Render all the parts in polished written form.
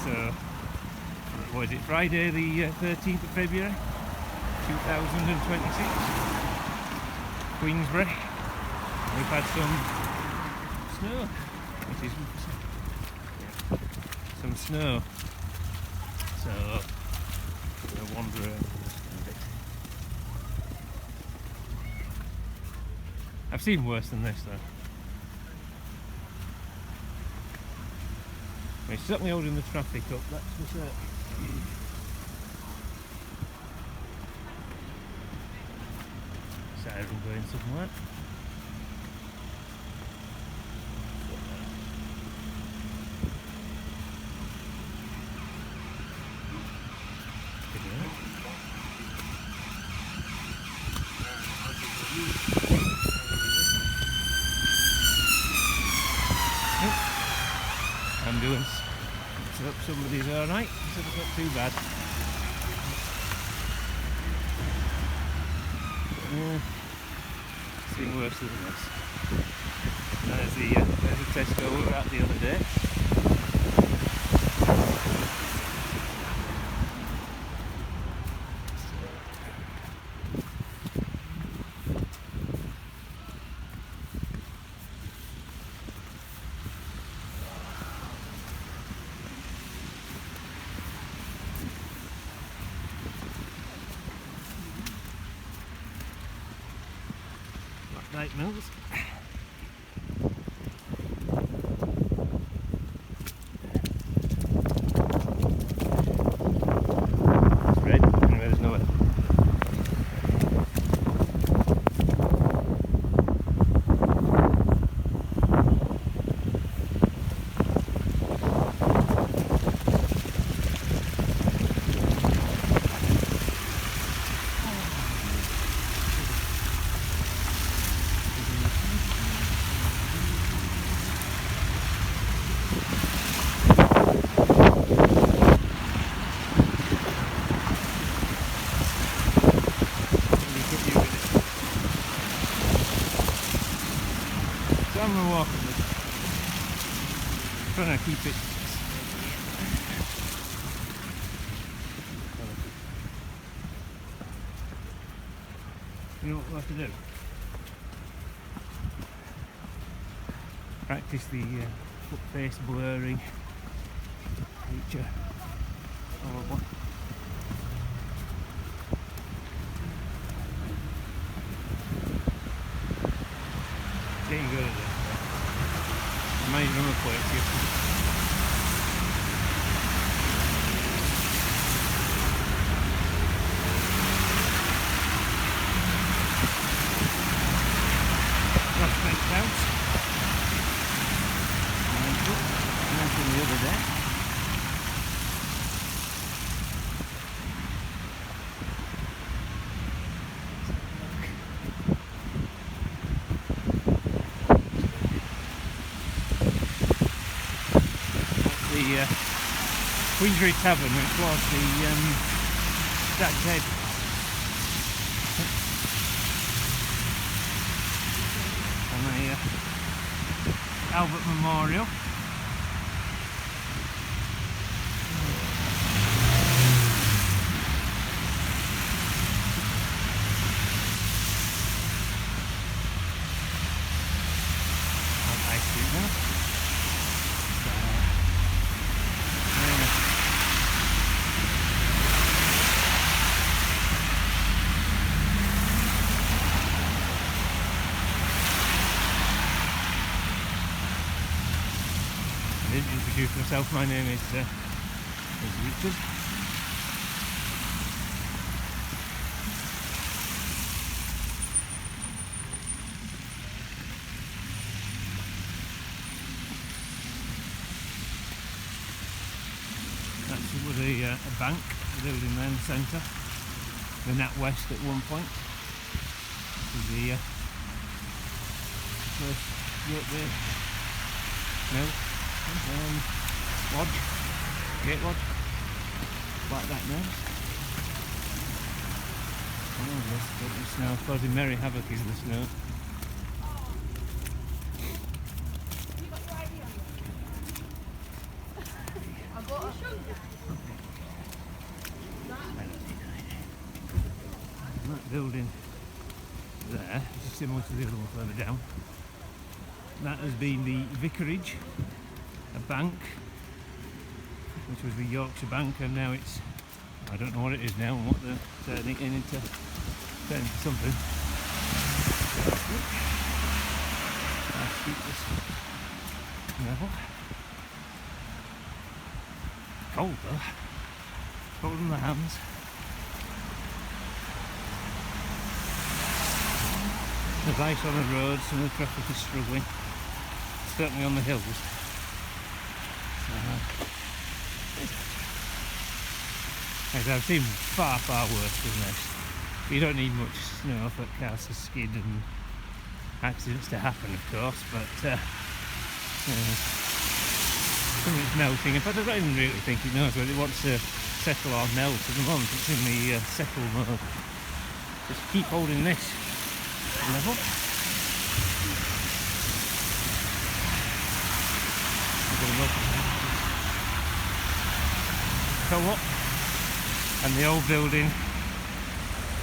So, what is it, Friday the 13th of February 2026, Queensbury. We've had some snow, which is some snow, so we'll wander around a bit. I've seen worse than this though. It's certainly holding the traffic up, that's for certain. Siren going somewhere. Ambulance. So hope somebody's alright, so it's not too bad. Seen worse than this. There's the Tesco we were at the other day. Night mills. It's red, anyway there's no it. I'm walking this, trying to keep it. You know what we'll have to do? Practice the foot face blurring feature. Horrible. Getting good at this. My number plates here. Prospect House. Mentioned the other day. The Queensbury Tavern, which was the Stag's Head. And the Albert Memorial. Ice cream there. I didn't introduce myself, my name is Richard. That was a bank, a building there in the centre, the NatWest at one point. This is the first Yorkshire mill. Lodge, gate lodge, like that now. Oh yes, the snow, causing merry havoc is the snow. And that building there, which is similar to the other one further down, that has been the vicarage, a bank, which was the Yorkshire Bank, and now it's, I don't know what it is now and what they're turning it into something. Let's keep this level. Cold though, cold in the hands. There's ice on the road, some of the traffic is struggling, certainly on the hills. I've seen far worse than this. You don't need much snow for cars to skid and accidents to happen, of course, but something's melting. In fact, I don't even really think it knows whether it wants to settle or melt at the moment. It's in the settle mode. Just keep holding this level. Co-op, and the old building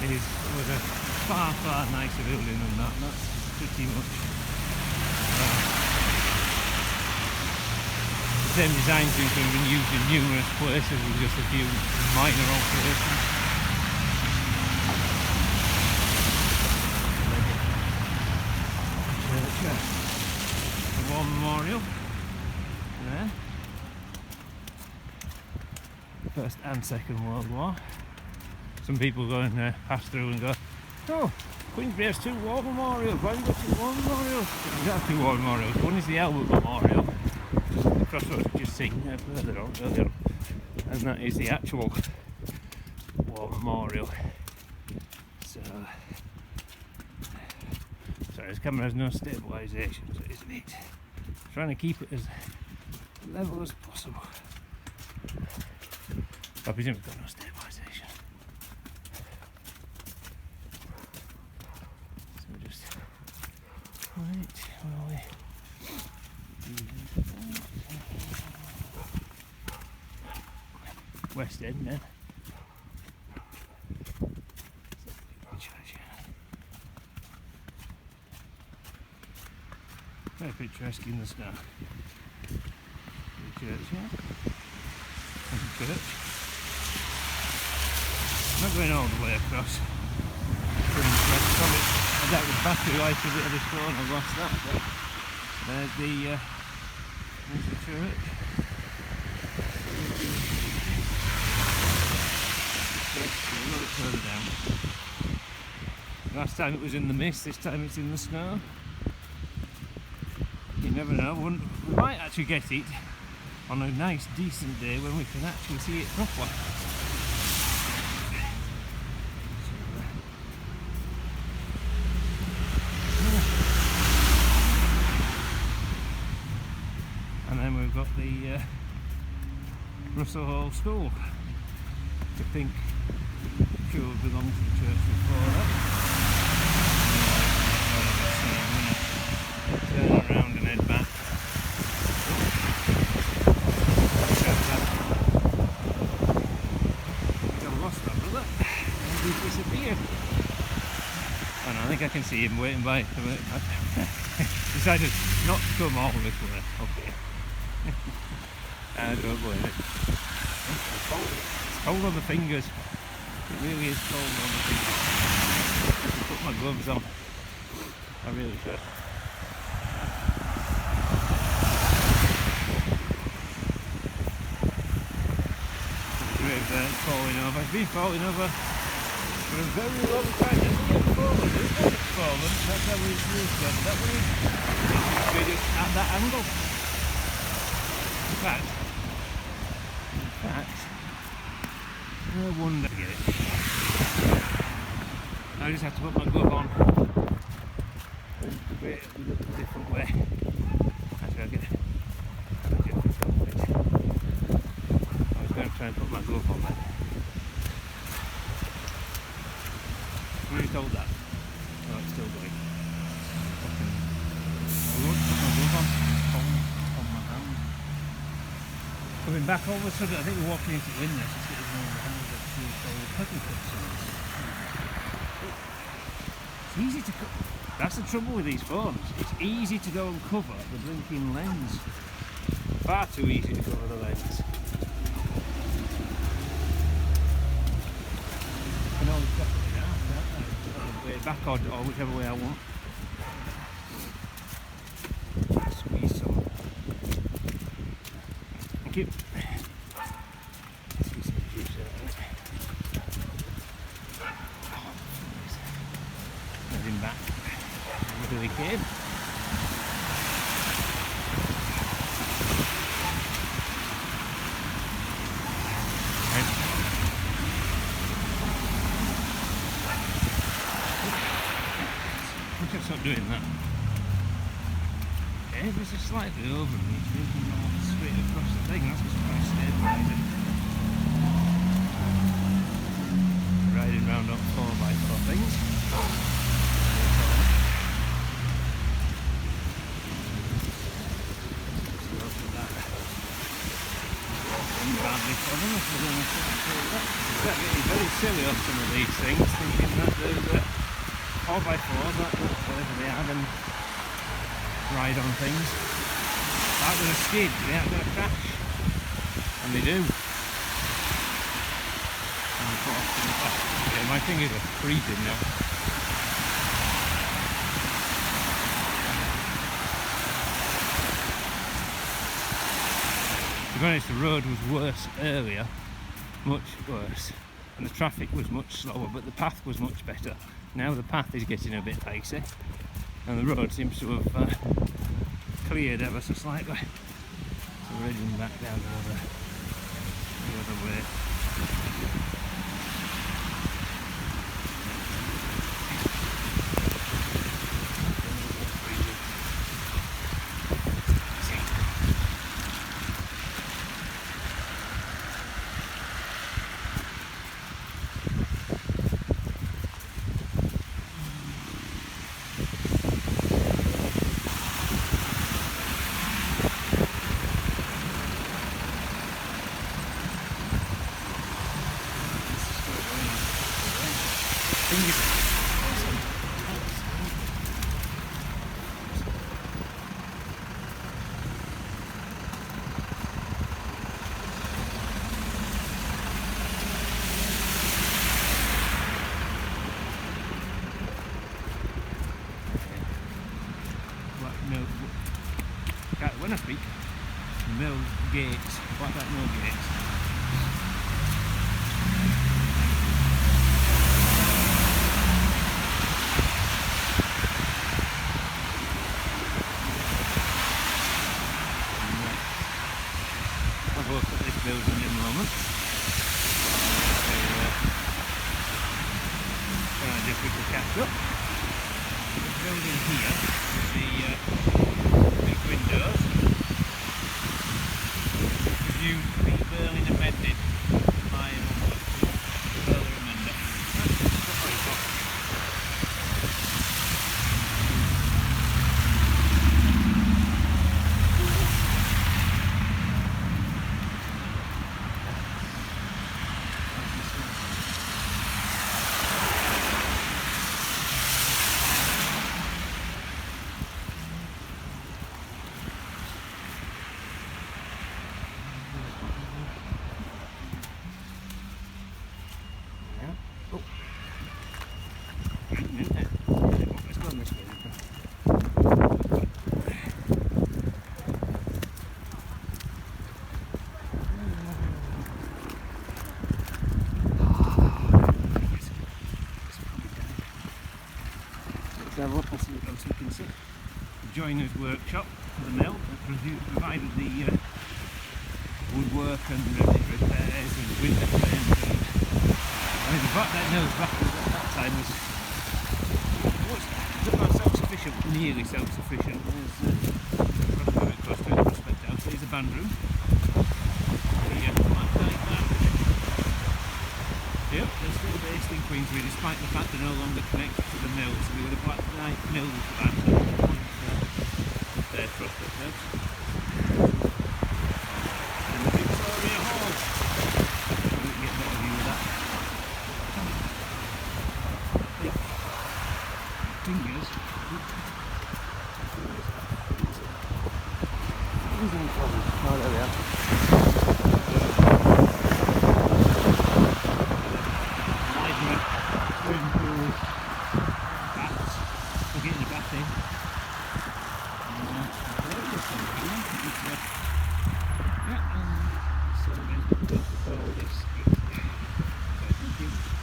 was a far nicer building than that. That's pretty much the same design things have been used in numerous places with just a few minor alterations. The War Memorial there. First and Second World War. Some people go and pass through and go, oh, Queensbury has 2 war memorials. Why have you got 2 war memorials? We have 2 war memorials. One is the Albert Memorial, the crossroads we've just seen further on, earlier on, and that is the actual war memorial. So, sorry, this camera has no stabilisation, so it is a bit trying to keep it as level as possible. I presume it's got no stabilisation. So just right, well, West End then. Very picturesque in the snow. The church here. And the church. I'm not going all the way across. I doubt the battery life of it of this phone, I've lost that. But there's the church. A little further down. Last time it was in the mist, this time it's in the snow. You never know, we might actually get it on a nice decent day when we can actually see it properly. And then we've got the Russell Hall School, which I think sure belonged to the church before that. Turn around and head back. I've lost my brother. He's disappeared. Oh no, I think I can see him waiting by. Decided not to come all this way. Okay. I don't blame it. It's cold on the fingers. It really is cold on the fingers. I should put my gloves on. I really should. Falling over. It's been falling over for a very long time. It's fallen. It's fallen. That's how it's used then. That one is just at that angle. In fact, no wonder I get it. I just have to put my glove on. Wait, a different way. Actually, I'll get it. I was going to try and put my glove on there. Who's told that? Oh, it's still going. I won't put my glove on my hand. Coming back all of a sudden, I think we're walking into Windness, it's getting more than 100 It's easy to cut. That's the trouble with these phones. It's easy to go and cover the blinking lens. Far too easy to cover the lens. I can always cut it out, can't I? Way back or whichever way I want. Squeeze some. Thank you. Squeeze some juice out of it. Heading back. Where we came. Stop doing that. Okay, this is slightly over me, straight across the thing, that's just quite stabilising. Riding round on 4x4 things. So look at that. Badly for them if we're going to start getting very silly on some of these things, thinking that there's a 4x4 that whatever they have and ride on things. Like with a skid, they aren't going to crash. And they do. Okay, my fingers are freezing now. To be honest, the road was worse earlier, much worse. And the traffic was much slower, but the path was much better. Now the path is getting a bit icy and the road seems to have cleared ever so slightly. So we're heading back down the other way. When I speak, mill gates, what about mill gates? I'll look at this building in a moment. Trying to quickly catch up. This building here is the big windows. Used to be Berlin amended by Berlin amender. Have a look and see what else we can see. The joiner's workshop for the mill that provided the woodwork and repairs and window frames. I mean, that mill's back at that time was not self-sufficient, nearly self-sufficient. There's close to the prospect house. There's a band room. Yep, they're still based in Queensbury despite the fact they're no longer connected to the mill. So we would have Black Knight Mill was the band room. Their prospect house. And the big fingers. Oh, there we are.